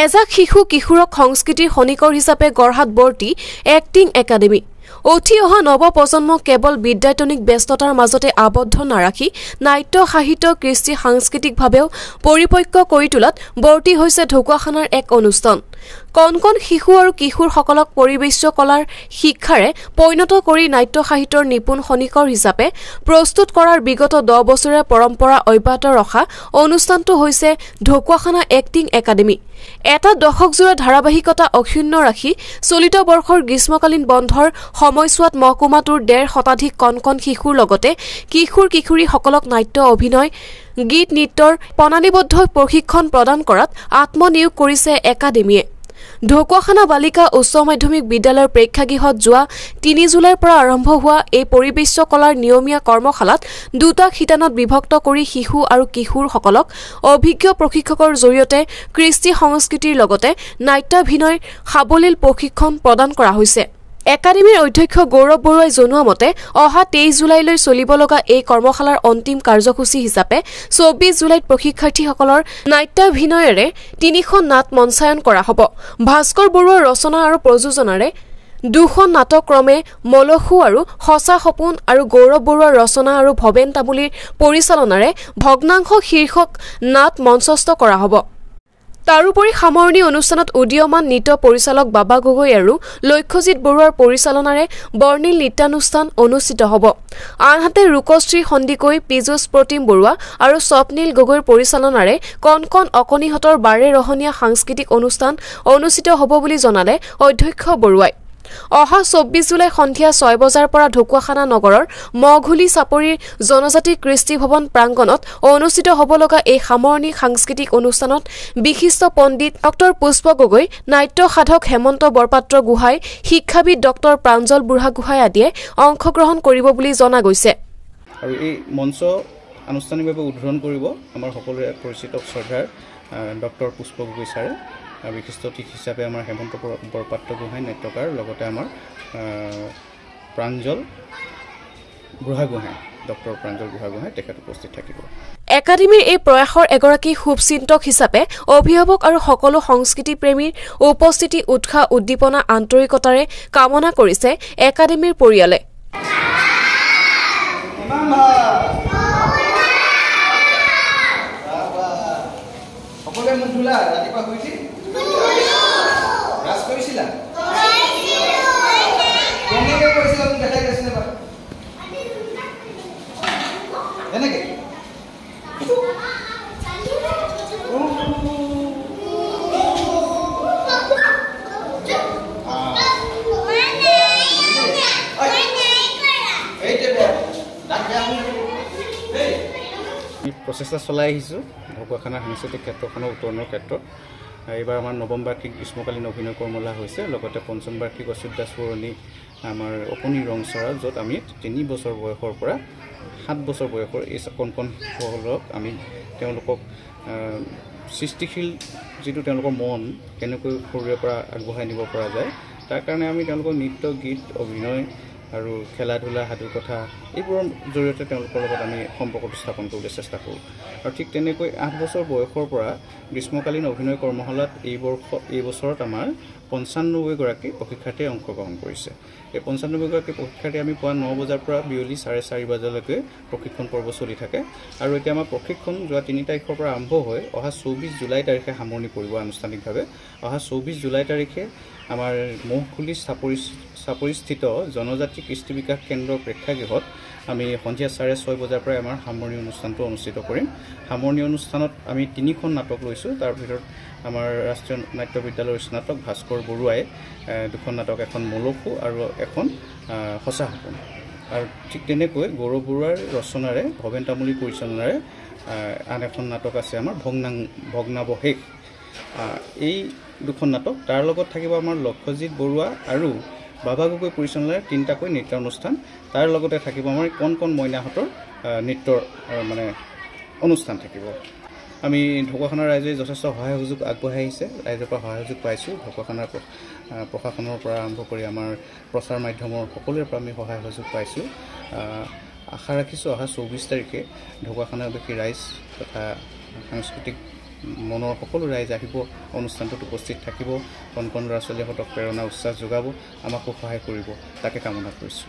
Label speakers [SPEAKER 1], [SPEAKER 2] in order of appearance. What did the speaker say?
[SPEAKER 1] এজাক শিশু কিশোৰক সংস্কৃতিৰ খনিকৰ হিচাপে গঢ়াত বৰ্তি এক্টিং একাডেমী উঠি অহা নৱপ্ৰজন্মক কেৱল বিদ্যায়তনিক ব্যস্ততাৰ মাজতে আবদ্ধ নাৰাখি নাট্য সাহিত্য কৃষ্টি সাংস্কৃতিকভাৱেও পৰিপক্ক কৰি তোলাত বৰ্তি হৈছে ঢকুৱাখানাৰ এক অনুষ্ঠান কণ কণ শিশু আৰু কিশোৰসকলক পৰিবেশ্য কলাৰ শিক্ষাৰে পৰিণত কৰি নাট্য সাহিত্যৰ নিপুণ খনিকৰ হিচাপে প্ৰস্তুত কৰাৰ বিগত 10 বছৰীয়া পৰম্পৰা অব্যাহত ৰখা অনুষ্ঠানটো হৈছে ঢকুৱাখানা এক্টিং একাডেমী এটা দশকজোৰা ধাৰাবাহিকতা অক্ষুণ্ণ ৰাখি চলিত বৰ্ষৰ গ্ৰীষ্মকালীন বন্ধৰ সময়ছোৱাত মহকুমাটোৰ 1.5 শতাধিক কণ কণ শিশুৰ লগতে কিশোৰ কিশোৰীসকলক নাট্য অভিনয় গীত নৃত্যৰ প্ৰণালীবদ্ধ প্ৰশিক্ষণ প্ৰদান কৰাত আত্মনিয়োগ কৰিছে একাডেমীয়ে ঢকুৱাখানা বালিকা উচ্চ মাধ্যমিক বিদ্যালয়ৰ প্ৰেক্ষাগৃহত যোৱা 3 জুলাইৰ পৰা আৰম্ভ হোৱা এই পৰিবেশ্য কলাৰ নিয়মীয়া কৰ্মশালাত দুটা শিতানত বিভক্ত কৰি শিশু আৰু কিশোৰসকলক অভিজ্ঞ প্ৰশিক্ষকৰ জৰিয়তে কৃষ্টি সংস্কৃতিৰ লগতে নাট্যাভিনয়ৰ সাৱলীল প্ৰশিক্ষণ প্ৰদান কৰা হৈছে একাডেমীৰ অধ্যক্ষ গৌৰৱ বৰুৱাই জনোৱা মতে অহা 23 জুলাইলৈ চলিব লগা এই কৰ্মশালাৰ অন্তিম কাৰ্যসূচী হিচাপে 24 জুলাইত প্ৰশিক্ষাৰ্থীসকলৰ নাট্যাভিনয়েৰে 3খন নাট মঞ্চায়ন কৰা হ'ব ভাস্কৰ বৰুৱাৰ ৰচনা আৰু প্ৰযোজনাৰে 2খন নাটক ক্ৰমে মলখু আৰু সঁচা সপোন আৰু গৌৰৱ বৰুৱাৰ ৰচনা আৰু ভৱেন তামুলীৰ পৰিচালনাৰে ভগ্নাংশ শীৰ্ষক নাট মঞ্চস্থ কৰা হ'ব তাৰোপৰি সামৰণি অনুষ্ঠানত উদীয়মান নৃত্য পৰিচালক বাবা গগৈ আৰু লক্ষ্যজিৎ বৰুৱাৰ পৰিচালনাৰে বৰ্ণিল নৃত্যানুষ্ঠান অনুষ্ঠিত হ'ব আনহাতে ৰূপশ্ৰী সন্দিকৈ পীযুষ প্ৰতিম বৰুৱা আৰু স্বপ্নীল গগৈৰ পৰিচালনাৰে কণ কণ অকণিহঁতৰ বাৰে ৰহণীয়া সাংস্কৃতিক অনুষ্ঠান অনুষ্ঠিত হ'ব বুলি জনালে অধ্যক্ষ বৰুৱাই অহা 24 জুলাই সন্ধিয়া 6 বজাৰ পৰা ঢকুৱাখানা নগৰৰ মঘুলি চাপৰিৰ জনজাতি কৃষ্টি ভৱন প্ৰাংগণত অনুষ্ঠিত হ'ব লগা এই সামৰণি সাংস্কৃতিক অনুষ্ঠানত বিশিষ্ট পণ্ডিত ডক্টৰ পুষ্প গগৈ নাট্য সাধক হেমন্ত বৰপাত্ৰ গোহাঁই শিক্ষাবিদ ডক্টৰ প্ৰাঞ্জল বুঢ়াগোহাঁই আদিয়ে অংশগ্ৰহণ কৰিব বুলি জনা গৈছে
[SPEAKER 2] আৰু এই মঞ্চ আনুষ্ঠানিকভাৱে উদ্বোধন কৰিব আমাৰ সকলোৰে পৰিচিত শ্ৰদ্ধাৰ ডক্টৰ পুষ্প গগৈ ছাৰে বিশিষ্ট অতিথি হিচাপে আমাৰ হেমন্ত বৰপাত্ৰ গোহাঁই নাট্যকাৰ লগতে আমাৰ প্ৰাঞ্জল বুঢ়াগোহাঁই ডক্টৰ প্ৰাঞ্জল বুঢ়াগোহাঁই তেখেত উপস্থিত থাকিব
[SPEAKER 1] একাডেমীৰ এই প্ৰয়াসৰ এগৰাকী শুভচিন্তক হিচাপে অভিভাৱক আৰু সকলো সংস্কৃতি প্ৰেমীৰ উপস্থিতি উৎসাহ উদ্দীপনা আন্তৰিকতাৰে কামনা কৰিছে একাডেমীৰ পৰিয়ালে
[SPEAKER 2] প্ৰচেষ্টা চলাই আহিছোঁ ঢকুৱাখানা সাংস্কৃতিক ক্ষেত্ৰখনৰ উত্তৰণৰ ক্ষেত্ৰত এইবাৰ আমাৰ নৱম বাৰ্ষিক গ্ৰীষ্মকালীন অভিনয় কৰ্মশালা হৈছে লগতে পঞ্চম বাৰ্ষিক অচ্যুত দাস বৰুৱানী আমাৰ অকণি ৰংচৰা য'ত আমি 3 বছৰ বয়সৰ পৰা 7 বছৰ বয়সৰ এই কণ কণ শিশুসকলক আমি তেওঁলোকক সৃষ্টিশীল যিটো তেওঁলোকৰ মন কেনেকৈ সৰুৰে পৰা আগবঢ়াই নিব পৰা যায় তাৰ কাৰণে আমি তেওঁলোকক নৃত্য গীত অভিনয় আৰু খেলা ধূলা সাধু কথা এইবোৰৰ জৰিয়তে তেওঁলোকৰ লগত আমি সম্পৰ্কটো স্থাপন কৰিবলৈ চেষ্টা কৰোঁ আৰু ঠিক তেনেকৈ 8 বছৰ বয়সৰ পৰা গ্ৰীষ্মকালীন অভিনয় কৰ্মশালাত এই বছৰত আমাৰ 95 গৰাকী প্ৰশিক্ষাৰ্থীয়ে অংশগ্ৰহণ কৰিছে এই 95 গৰাকী প্ৰশিক্ষাৰ্থী আমি পুৱা 9 বজাৰ পৰা বিয়লি 4:30 বজালৈকে প্ৰশিক্ষণ পৰ্ব চলি থাকে আৰু এতিয়া আমাৰ প্ৰশিক্ষণ যোৱা 3 তাৰিখৰ পৰা আৰম্ভ হৈ অহা 24 জুলাই তাৰিখে সামৰণি পৰিব আনুষ্ঠানিকভাৱে অহা 24 জুলাই তাৰিখে আমাৰ মহকুলি চাপৰিস্থিত জনজাতি কৃষ্টি বিকাশ কেন্দ্ৰৰ প্ৰেক্ষাগৃহত আমি সন্ধিয়া 6:30 বজাৰ পৰা আমাৰ সামৰণি অনুষ্ঠানটো অনুষ্ঠিত কৰিম সামৰণি অনুষ্ঠানত আমি 3খন নাটক লৈছোঁ তাৰ ভিতৰত আমাৰ ৰাষ্ট্ৰীয় নাট্য বিদ্যালয়ৰ স্নাতক ভাস্কৰ বৰুৱাই 2খন নাটক এখন মলখু আৰু এখন সঁচা সপোন আৰু ঠিক তেনেকৈ গৌৰৱ বৰুৱাৰ ৰচনাৰে ভৱেন তামুলীৰ পৰিচালনাৰে আন এখন নাটক আছে আমাৰ ভগ্নাৱশেষ এই 2খন নাটক তাৰ লগত থাকিব আমাৰ লক্ষ্যজিৎ বৰুৱা আৰু বাবা গগৈ পৰিচালনাৰে 3টাকৈ নৃত্য অনুষ্ঠান তাৰ লগতে থাকিব আমাৰ কণ কণ মইনাহঁতৰ নৃত্যৰ মানে অনুষ্ঠান থাকিব আমি ঢকুৱাখানাৰ ৰাইজে যথেষ্ট সহায় সহযোগ আগবঢ়াই আহিছে ৰাইজৰ পৰা সহায় সহযোগ পাইছোঁ ঢকুৱাখানাৰ প্ৰশাসনৰ পৰা আৰম্ভ কৰি আমাৰ প্ৰচাৰ মাধ্যমৰ সকলোৰে পৰা আমি সহায় সহযোগ পাইছোঁ আশা ৰাখিছোঁ অহা 24 তাৰিখে ঢকুৱাখানাবাসী ৰাইজ তথা সাংস্কৃতিক মনৰ সকলো ৰাইজ আহিব, অনুষ্ঠানটোত উপস্থিত থাকিব, কণ কণ ল'ৰা ছোৱালীহঁতক প্ৰেৰণা উৎসাহ যোগাব, আমাকো সহায় কৰিব, তাকে কামনা কৰিছোঁ।